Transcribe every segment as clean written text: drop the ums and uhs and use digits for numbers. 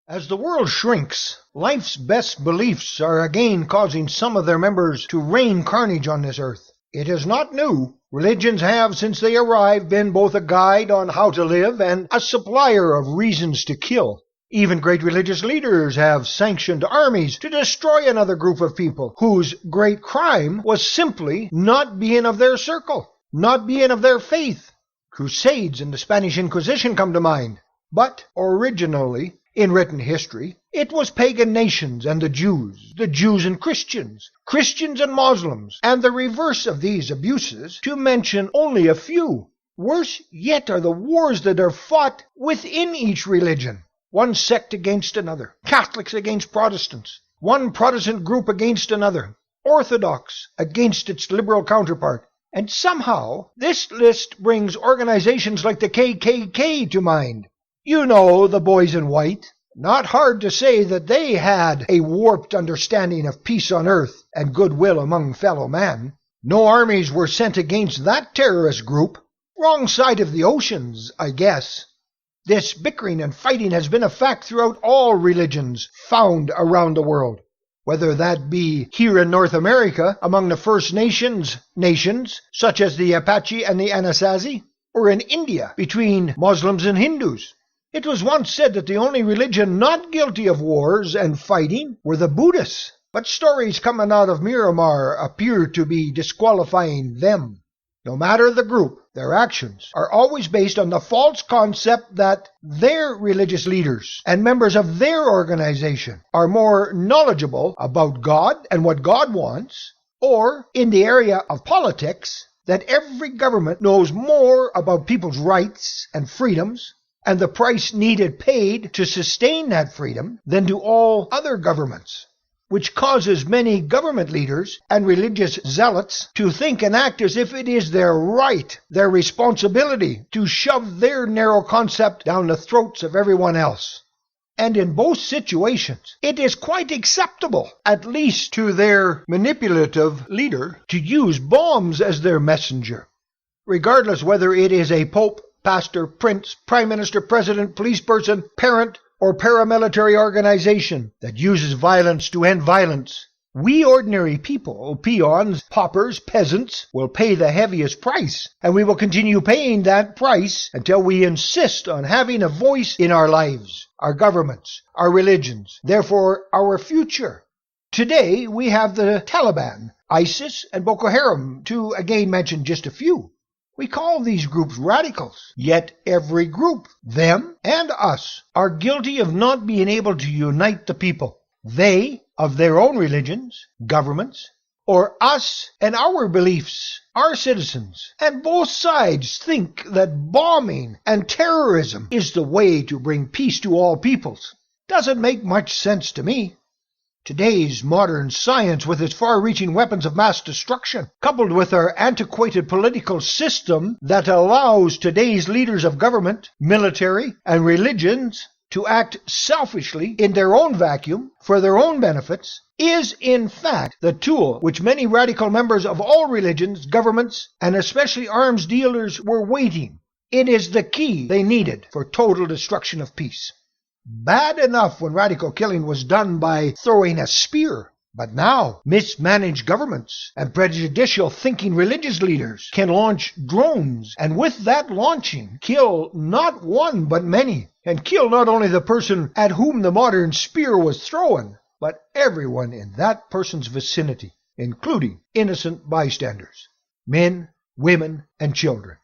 As the world shrinks, life's best beliefs are again causing some of their members to rain carnage on this earth. It is not new. Religions have, since they arrived, been both a guide on how to live and a supplier of reasons to kill. Even great religious leaders have sanctioned armies to destroy another group of people whose great crime was simply not being of their circle, not being of their faith. Crusades and the Spanish Inquisition come to mind. But originally, in written history, it was pagan nations and the Jews and Christians and Muslims, and the reverse of these abuses, to mention only a few. Worse yet are the wars that are fought within each religion. One sect against another, Catholics against Protestants, one Protestant group against another, Orthodox against its liberal counterpart. And somehow, this list brings organizations like the KKK to mind. You know, the boys in white. Not hard to say that they had a warped understanding of peace on earth and goodwill among fellow man. No armies were sent against that terrorist group. Wrong side of the oceans, I guess. This bickering and fighting has been a fact throughout all religions found around the world. Whether that be here in North America among the First Nations, such as the Apache and the Anasazi, or in India between Muslims and Hindus. It was once said that the only religion not guilty of wars and fighting were the Buddhists, but stories coming out of Myanmar appear to be disqualifying them. No matter the group, their actions are always based on the false concept that their religious leaders and members of their organization are more knowledgeable about God and what God wants, or, in the area of politics, that every government knows more about people's rights and freedoms and the price needed paid to sustain that freedom than do all other governments, which causes many government leaders and religious zealots to think and act as if it is their right, their responsibility, to shove their narrow concept down the throats of everyone else. And in both situations, it is quite acceptable, at least to their manipulative leader, to use bombs as their messenger, regardless whether it is a pope, pastor, prince, prime minister, president, police person, parent, or paramilitary organization that uses violence to end violence. We ordinary people, peons, paupers, peasants, will pay the heaviest price, and we will continue paying that price until we insist on having a voice in our lives, our governments, our religions, therefore our future. Today we have the Taliban, ISIS, and Boko Haram, to again mention just a few. We call these groups radicals, yet every group, them and us, are guilty of not being able to unite the people. They, of their own religions, governments, or us and our beliefs, our citizens. And both sides think that bombing and terrorism is the way to bring peace to all peoples. Doesn't make much sense to me. Today's modern science, with its far-reaching weapons of mass destruction, coupled with our antiquated political system that allows today's leaders of government, military, and religions to act selfishly in their own vacuum for their own benefits, is in fact the tool which many radical members of all religions, governments, and especially arms dealers were waiting. It is the key they needed for total destruction of peace. Bad enough when radical killing was done by throwing a spear, but now mismanaged governments and prejudicial thinking religious leaders can launch drones, and with that launching, kill not one but many, and kill not only the person at whom the modern spear was thrown, but everyone in that person's vicinity, including innocent bystanders, men, women, and children.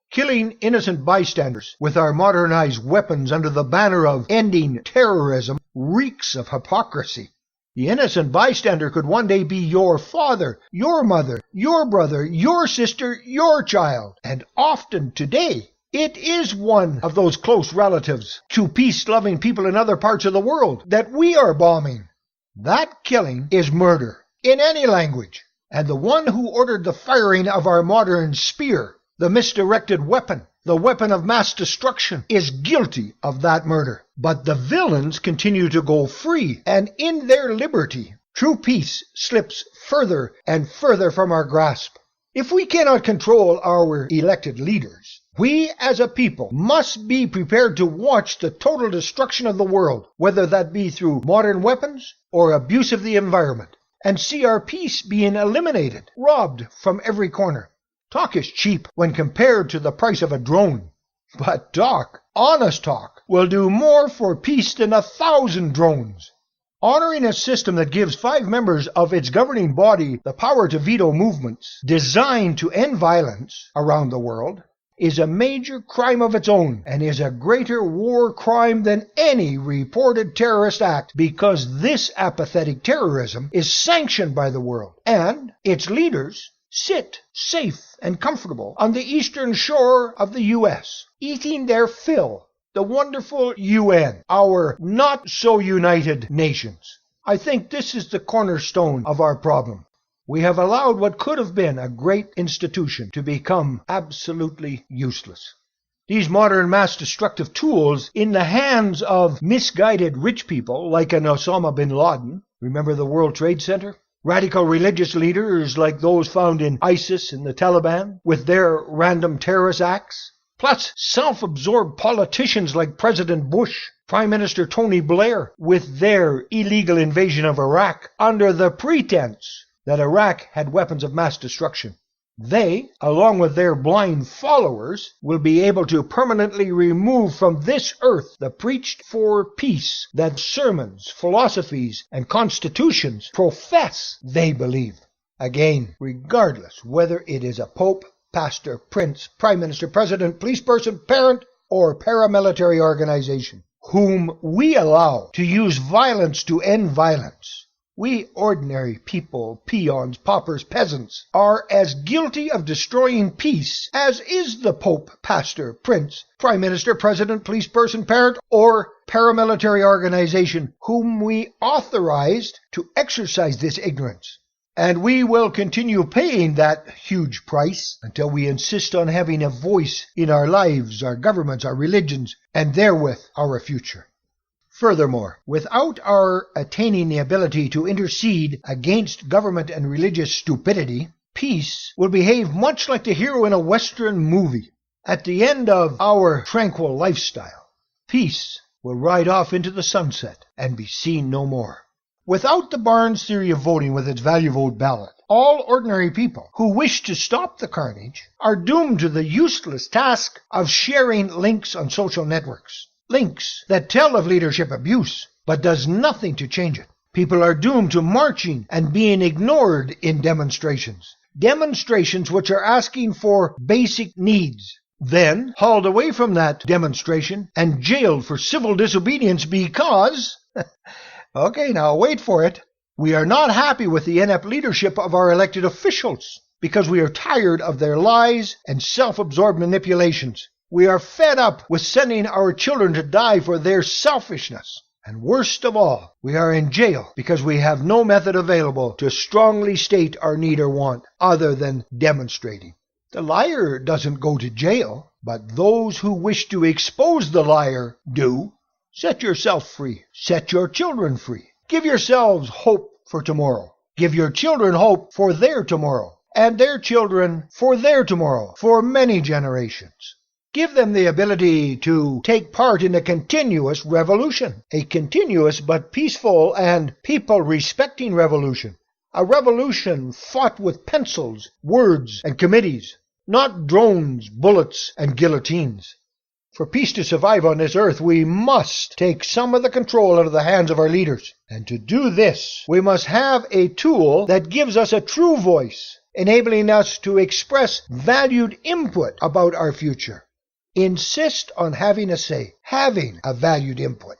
Killing innocent bystanders with our modernized weapons under the banner of ending terrorism reeks of hypocrisy. The innocent bystander could one day be your father, your mother, your brother, your sister, your child. And often today, it is one of those close relatives to peace-loving people in other parts of the world that we are bombing. That killing is murder, in any language. And the one who ordered the firing of our modern spear, the misdirected weapon, the weapon of mass destruction, is guilty of that murder. But the villains continue to go free, and in their liberty, true peace slips further and further from our grasp. If we cannot control our elected leaders, We as a people must be prepared to watch the total destruction of the world, whether that be through modern weapons or abuse of the environment, and see our peace being eliminated, robbed from every corner. Talk is cheap when compared to the price of a drone. But talk, honest talk, will do more for peace than 1,000 drones. Honoring a system that gives 5 members of its governing body the power to veto movements designed to end violence around the world is a major crime of its own and is a greater war crime than any reported terrorist act, because this apathetic terrorism is sanctioned by the world, and its leaders sit safe and comfortable on the eastern shore of the U.S., eating their fill. The wonderful UN, our not-so-united nations. I think this is the cornerstone of our problem. We have allowed what could have been a great institution to become absolutely useless. These modern mass-destructive tools in the hands of misguided rich people like an Osama bin Laden, remember the World Trade Center? Radical religious leaders like those found in ISIS and the Taliban with their random terrorist acts, plus self-absorbed politicians like President Bush, Prime Minister Tony Blair with their illegal invasion of Iraq under the pretense that Iraq had weapons of mass destruction. They, along with their blind followers, will be able to permanently remove from this earth the preached for peace that sermons, philosophies, and constitutions profess they believe. Again, regardless whether it is a pope, pastor, prince, prime minister, president, police person, parent, or paramilitary organization, whom we allow to use violence to end violence. We ordinary people, peons, paupers, peasants, are as guilty of destroying peace as is the pope, pastor, prince, prime minister, president, police person, parent, or paramilitary organization whom we authorized to exercise this ignorance. And we will continue paying that huge price until we insist on having a voice in our lives, our governments, our religions, and therewith our future. Furthermore, without our attaining the ability to intercede against government and religious stupidity, peace will behave much like the hero in a Western movie. At the end of our tranquil lifestyle, peace will ride off into the sunset and be seen no more. Without the Barnes theory of voting with its value vote ballot, all ordinary people who wish to stop the carnage are doomed to the useless task of sharing links on social networks. Links that tell of leadership abuse, but does nothing to change it. People are doomed to marching and being ignored in demonstrations. Demonstrations which are asking for basic needs. Then hauled away from that demonstration and jailed for civil disobedience because... Okay, now wait for it. We are not happy with the inept leadership of our elected officials because we are tired of their lies and self-absorbed manipulations. We are fed up with sending our children to die for their selfishness. And worst of all, we are in jail because we have no method available to strongly state our need or want other than demonstrating. The liar doesn't go to jail, but those who wish to expose the liar do. Set yourself free. Set your children free. Give yourselves hope for tomorrow. Give your children hope for their tomorrow, and their children for their tomorrow, for many generations. Give them the ability to take part in a continuous revolution, a continuous but peaceful and people-respecting revolution, a revolution fought with pencils, words, and committees, not drones, bullets, and guillotines. For peace to survive on this earth, we must take some of the control out of the hands of our leaders. And to do this, we must have a tool that gives us a true voice, enabling us to express valued input about our future. Insist on having a say, having a valued input.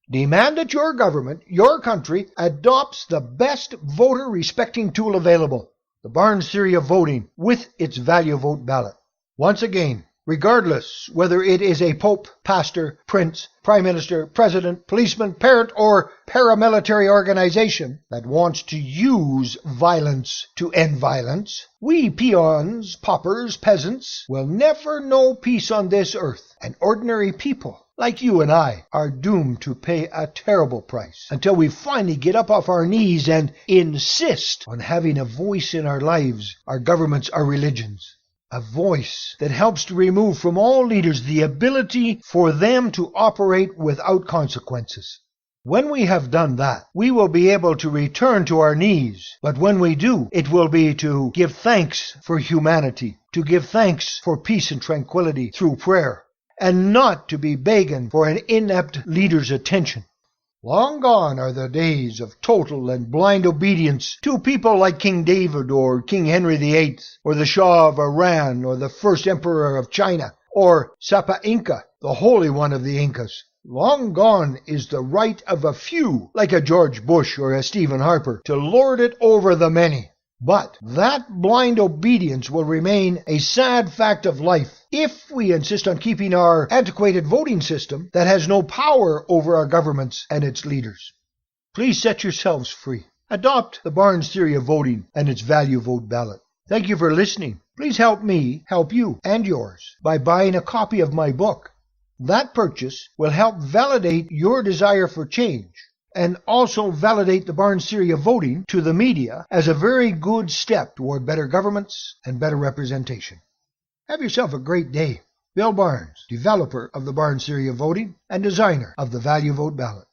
Demand that your government, your country, adopts the best voter-respecting tool available, the Barnes theory of voting, with its value vote ballot. Once again, regardless whether it is a pope, pastor, prince, prime minister, president, policeman, parent, or paramilitary organization that wants to use violence to end violence, we peons, paupers, peasants will never know peace on this earth, and ordinary people like you and I are doomed to pay a terrible price until we finally get up off our knees and insist on having a voice in our lives, our governments, our religions. a voice that helps to remove from all leaders the ability for them to operate without consequences. When we have done that, we will be able to return to our knees. But when we do, it will be to give thanks for humanity, to give thanks for peace and tranquility through prayer, and not to be begging for an inept leader's attention. Long gone are the days of total and blind obedience to people like King David or King Henry VIII, or the Shah of Iran, or the first Emperor of China, or Sapa Inca, the Holy One of the Incas. Long gone is the right of a few, like a George Bush or a Stephen Harper, to lord it over the many. But that blind obedience will remain a sad fact of life if we insist on keeping our antiquated voting system that has no power over our governments and its leaders. Please set yourselves free. Adopt the Barnes theory of voting and its value vote ballot. Thank you for listening. Please help me help you and yours by buying a copy of my book. That purchase will help validate your desire for change and also validate the Barnes theory of voting to the media as a very good step toward better governments and better representation. Have yourself a great day. Bill Barnes, developer of the Barnes theory of voting and designer of the value vote ballot.